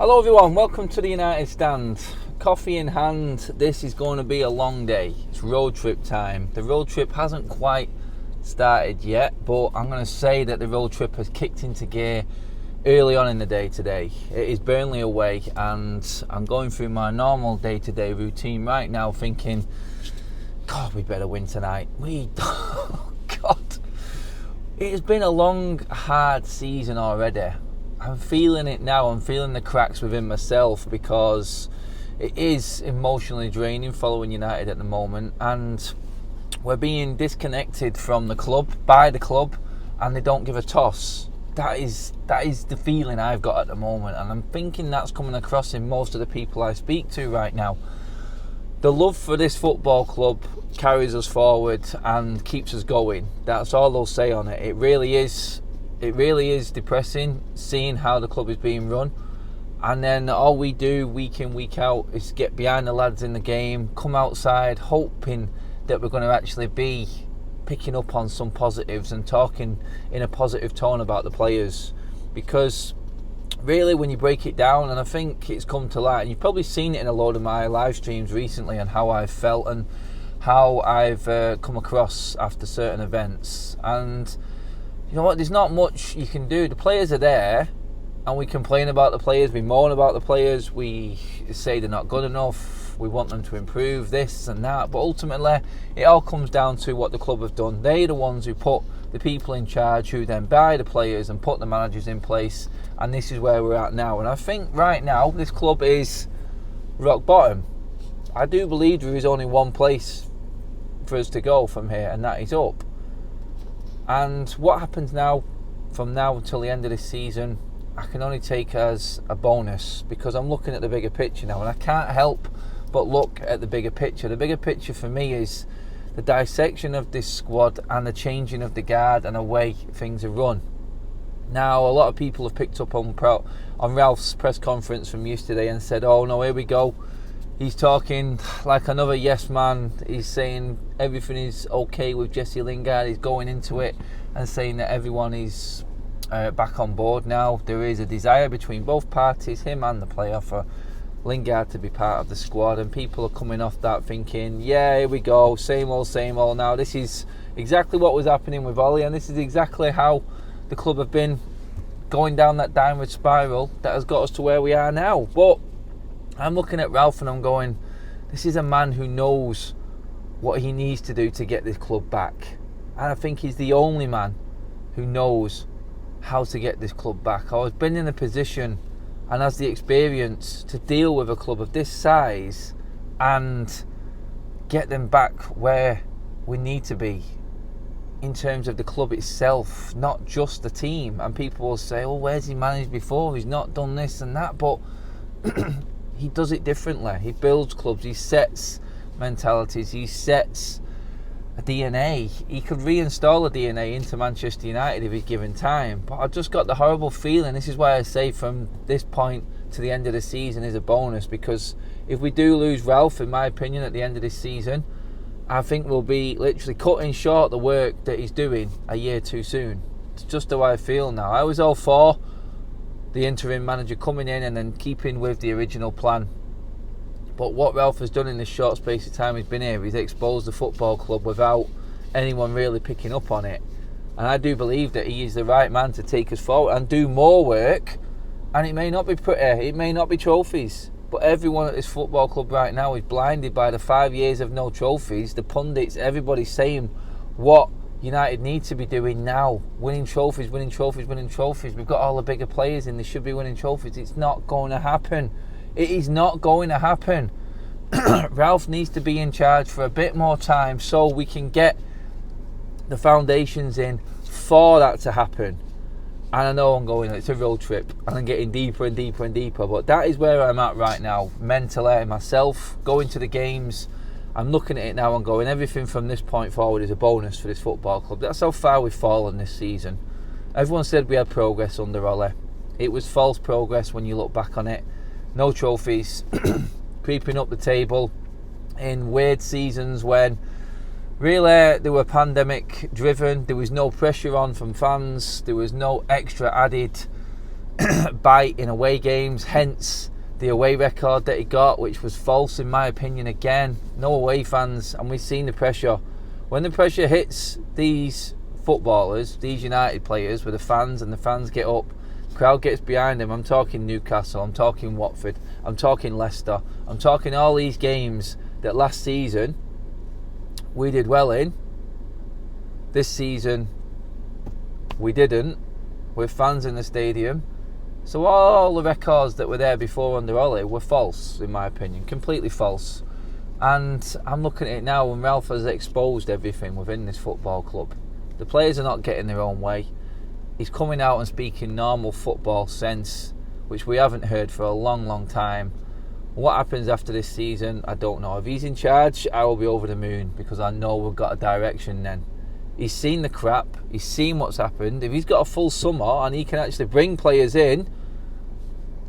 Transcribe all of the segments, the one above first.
Hello everyone, welcome to the United Stand. Coffee in hand, this is going to be a long day. It's road trip time. The road trip hasn't quite started yet, but I'm going to say that the road trip has kicked into gear early on in the day today. It is Burnley away, and I'm going through my normal day-to-day routine right now thinking, God, we better win tonight. God. It has been a long, hard season already. I'm feeling it now. I'm feeling the cracks within myself because it is emotionally draining following United at the moment, and we're being disconnected from the club, by the club, and they don't give a toss. That is the feeling I've got at the moment, and I'm thinking that's coming across in most of the people I speak to right now. The love for this football club carries us forward and keeps us going. That's all they'll say on it. It really is depressing seeing how the club is being run, and then all we do week in, week out is get behind the lads in the game, come outside hoping that we're going to actually be picking up on some positives and talking in a positive tone about the players, because really when you break it down, and I think it's come to light, and you've probably seen it in a load of my live streams recently and how I've felt and how I've come across after certain events, and you know what, there's not much you can do. The players are there, and we complain about the players, we moan about the players, we say they're not good enough, we want them to improve this and that, but ultimately it all comes down to what the club have done. They're the ones who put the people in charge, who then buy the players and put the managers in place, and this is where we're at now. And I think right now this club is rock bottom. I do believe there is only one place for us to go from here, and that is up. And what happens now, from now until the end of this season, I can only take as a bonus, because I'm looking at the bigger picture now, and I can't help but look at the bigger picture. The bigger picture for me is the dissection of this squad and the changing of the guard and the way things are run. Now, a lot of people have picked up on Ralf's press conference from yesterday and said, oh no, here we go. He's talking like another yes man. He's saying everything is okay with Jesse Lingard. He's going into it and saying that everyone is back on board now. There is a desire between both parties, him and the player, for Lingard to be part of the squad, and people are coming off that thinking, yeah, here we go, same old. Now this is exactly what was happening with Ollie, and this is exactly how the club have been going down that downward spiral that has got us to where we are now. But I'm looking at Ralf and I'm going, this is a man who knows what he needs to do to get this club back, and I think he's the only man who knows how to get this club back. I've been in a position and has the experience to deal with a club of this size and get them back where we need to be in terms of the club itself, not just the team. And people will say, oh, where's he managed before? He's not done this and that, but he does it differently. He builds clubs, he sets mentalities, he sets a DNA. He could reinstall a DNA into Manchester United if he's given time, but I've just got the horrible feeling, this is why I say from this point to the end of the season is a bonus, because if we do lose Ralf, in my opinion, at the end of this season, I think we'll be literally cutting short the work that he's doing a year too soon. It's just how I feel now. I was all for the interim manager coming in and then keeping with the original plan, but what Ralf has done in this short space of time he's been here, he's exposed the football club without anyone really picking up on it. And I do believe that he is the right man to take us forward and do more work. And it may not be pretty, it may not be trophies, but everyone at this football club right now is blinded by the 5 years of no trophies. The pundits, everybody's saying what United need to be doing now. Winning trophies. We've got all the bigger players in, they should be winning trophies. It's not going to happen. It is not going to happen. Ralf needs to be in charge for a bit more time so we can get the foundations in for that to happen. And I know I'm going, it's a road trip and I'm getting deeper and deeper and deeper, but that is where I'm at right now, mentally, myself, going to the games. I'm looking at it now and going, everything from this point forward is a bonus for this football club. That's how far we've fallen this season. Everyone said we had progress under Ollie. It was false progress when you look back on it. No trophies, creeping up the table in weird seasons when really they were pandemic driven. There was no pressure on from fans. There was no extra added bite in away games, hence the away record that he got, which was false in my opinion. Again, no away fans, and we've seen the pressure. When the pressure hits these footballers, these United players, with the fans, and the fans get up, crowd gets behind them. I'm talking Newcastle, I'm talking Watford, I'm talking Leicester, I'm talking all these games that last season we did well in. This season we didn't, with fans in the stadium. So all the records that were there before under Ole were false, in my opinion, completely false. And I'm looking at it now when Ralf has exposed everything within this football club. The players are not getting their own way. He's coming out and speaking normal football sense, which we haven't heard for a long, long time. What happens after this season, I don't know. If he's in charge, I will be over the moon, because I know we've got a direction then. He's seen the crap, he's seen what's happened. If he's got a full summer and he can actually bring players in,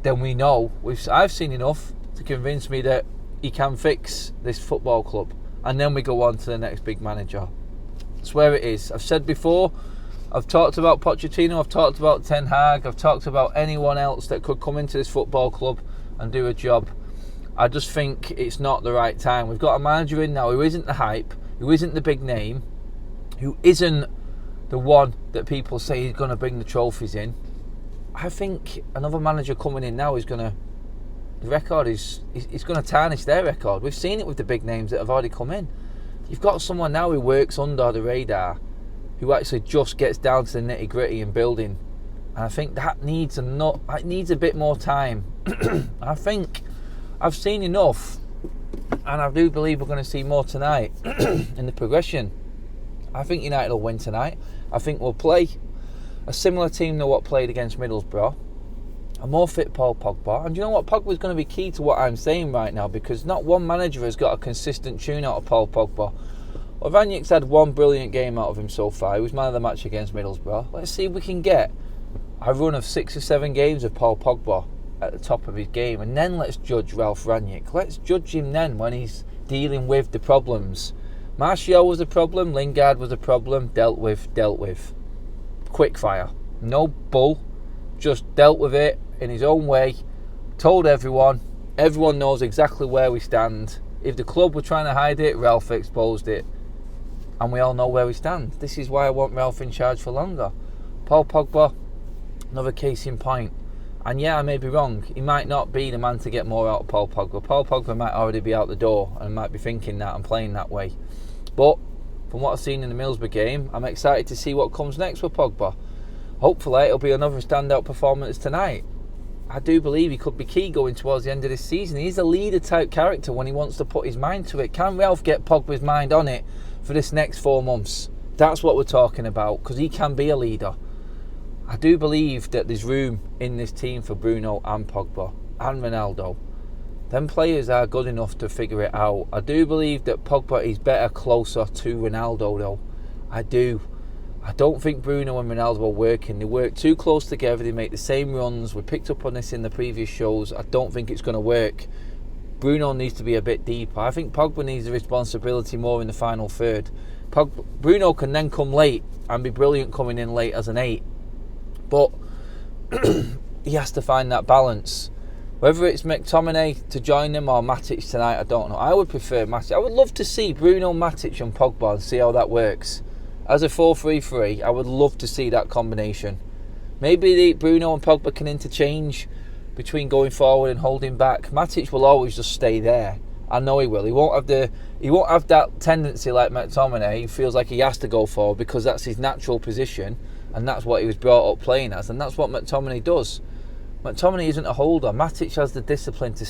then we know. I've seen enough to convince me that he can fix this football club. And then we go on to the next big manager. That's where it is. I've said before, I've talked about Pochettino, I've talked about Ten Hag, I've talked about anyone else that could come into this football club and do a job. I just think it's not the right time. We've got a manager in now who isn't the hype, who isn't the big name, who isn't the one that people say is going to bring the trophies in. I think another manager coming in now is going to, the record is going to tarnish their record. We've seen it with the big names that have already come in. You've got someone now who works under the radar, who actually just gets down to the nitty gritty and building, and I think that needs a bit more time. I think I've seen enough, and I do believe we're going to see more tonight in the progression. I think United will win tonight. I think we'll play a similar team to what played against Middlesbrough. A more fit Paul Pogba. And you know what? Pogba's going to be key to what I'm saying right now, because not one manager has got a consistent tune out of Paul Pogba. Well, Rangnick's had one brilliant game out of him so far. He was man of the match against Middlesbrough. Let's see if we can get a run of 6 or 7 games of Paul Pogba at the top of his game. And then let's judge Ralf Rangnick. Let's judge him then when he's dealing with the problems. Martial was a problem, Lingard was a problem, dealt with. Quick fire. No bull. Just dealt with it in his own way. Told everyone. Everyone knows exactly where we stand. If the club were trying to hide it, Ralf exposed it. And we all know where we stand. This is why I want Ralf in charge for longer. Paul Pogba, another case in point. And yeah, I may be wrong. He might not be the man to get more out of Paul Pogba. Paul Pogba might already be out the door and might be thinking that and playing that way. But from what I've seen in the Middlesbrough game, I'm excited to see what comes next with Pogba. Hopefully it'll be another standout performance tonight. I do believe he could be key going towards the end of this season. He's a leader type character when he wants to put his mind to it. Can Ralf get Pogba's mind on it for this next 4 months? That's what we're talking about, because he can be a leader. I do believe that there's room in this team for Bruno and Pogba and Ronaldo. Them players are good enough to figure it out. I do believe that Pogba is better closer to Ronaldo though. I do. I don't think Bruno and Ronaldo are working. They work too close together. They make the same runs. We picked up on this in the previous shows. I don't think it's going to work. Bruno needs to be a bit deeper. I think Pogba needs the responsibility more in the final third. Bruno can then come late and be brilliant coming in late as an 8. But he has to find that balance. Whether it's McTominay to join them or Matic tonight, I don't know. I would prefer Matic. I would love to see Bruno, Matic and Pogba and see how that works. As a 4-3-3, I would love to see that combination. Maybe Bruno and Pogba can interchange between going forward and holding back. Matic will always just stay there. I know he will. He won't have that tendency like McTominay. He feels like he has to go forward because that's his natural position and that's what he was brought up playing as, and that's what McTominay does. McTominay isn't a holder. Matic has the discipline to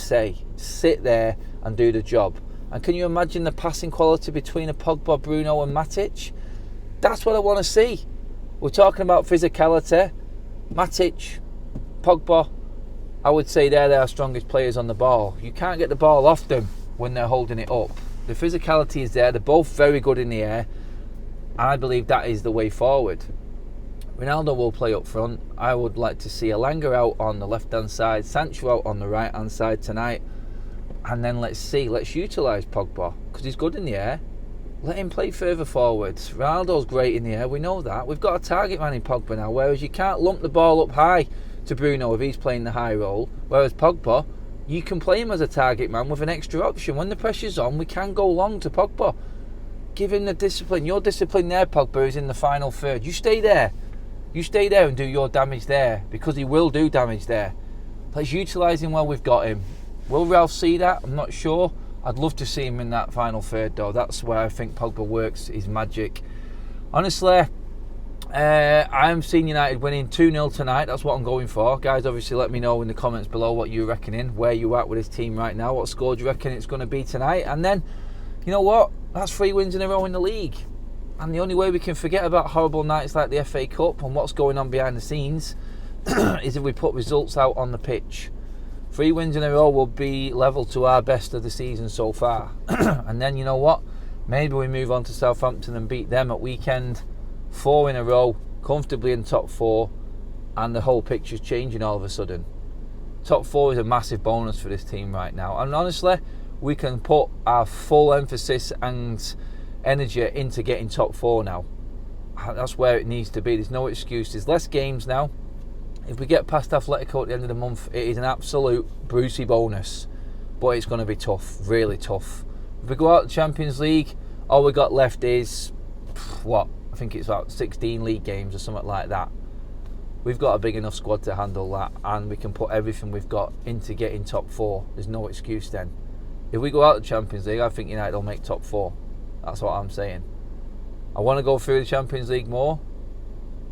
sit there and do the job. And can you imagine the passing quality between a Pogba, Bruno and Matic? That's what I want to see. We're talking about physicality. Matic, Pogba, I would say they're our strongest players on the ball. You can't get the ball off them when they're holding it up. The physicality is there. They're both very good in the air. And I believe that is the way forward. Ronaldo will play up front. I would like to see Elanga out on the left-hand side, Sancho out on the right-hand side tonight. And then let's utilise Pogba, because he's good in the air. Let him play further forwards. Ronaldo's great in the air, we know that. We've got a target man in Pogba now, whereas you can't lump the ball up high to Bruno if he's playing the high role. Whereas Pogba, you can play him as a target man with an extra option. When the pressure's on, we can go long to Pogba. Give him the discipline. Your discipline there, Pogba, is in the final third. You stay there. You stay there and do your damage there, because he will do damage there. Let's utilise him while we've got him. Will Ralf see that? I'm not sure. I'd love to see him in that final third, though. That's where I think Pogba works his magic. Honestly, I'm seeing United winning 2-0 tonight. That's what I'm going for. Guys, obviously let me know in the comments below what you're reckoning, where you at with this team right now, what score do you reckon it's going to be tonight. And then, you know what? That's 3 wins in a row in the league. And the only way we can forget about horrible nights like the FA Cup and what's going on behind the scenes is if we put results out on the pitch. 3 wins in a row will be level to our best of the season so far. And then, you know what? Maybe we move on to Southampton and beat them at weekend. 4 in a row, comfortably in top 4, and the whole picture's changing all of a sudden. Top 4 is a massive bonus for this team right now. And honestly, we can put our full emphasis and energy into getting top 4 now. That's where it needs to be. There's no excuse. There's less games now. If we get past Atletico at the end of the month, it is an absolute Brucey bonus. But it's going to be tough, really tough. If we go out the Champions League, all we got left is, what? I think it's about 16 league games or something like that. We've got a big enough squad to handle that, and we can put everything we've got into getting top 4. There's no excuse then. If we go out the Champions League, I think United will make top 4. That's what I'm saying. I want to go through the Champions League more,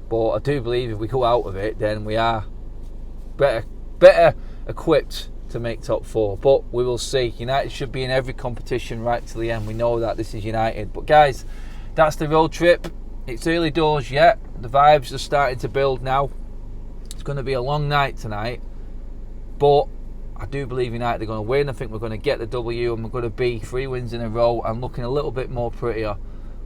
but I do believe if we go out of it, then we are better equipped to make top 4. But we will see. United should be in every competition right to the end. We know that this is United. But guys, that's the road trip. It's early doors yet. The vibes are starting to build now. It's going to be a long night tonight, but I do believe United are going to win. I think we're going to get the W, and we're going to be 3 wins in a row and looking a little bit more prettier.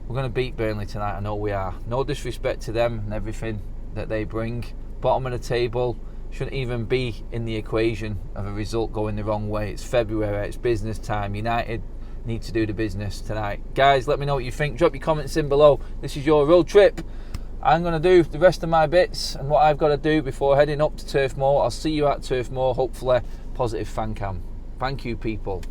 We're going to beat Burnley tonight. I know we are. No disrespect to them and everything that they bring. Bottom of the table, shouldn't even be in the equation of a result going the wrong way. It's February. It's business time. United need to do the business tonight. Guys, let me know what you think. Drop your comments in below. This is your road trip. I'm going to do the rest of my bits and what I've got to do before heading up to Turf Moor. I'll see you at Turf Moor, hopefully. Positive fan cam. Thank you, people.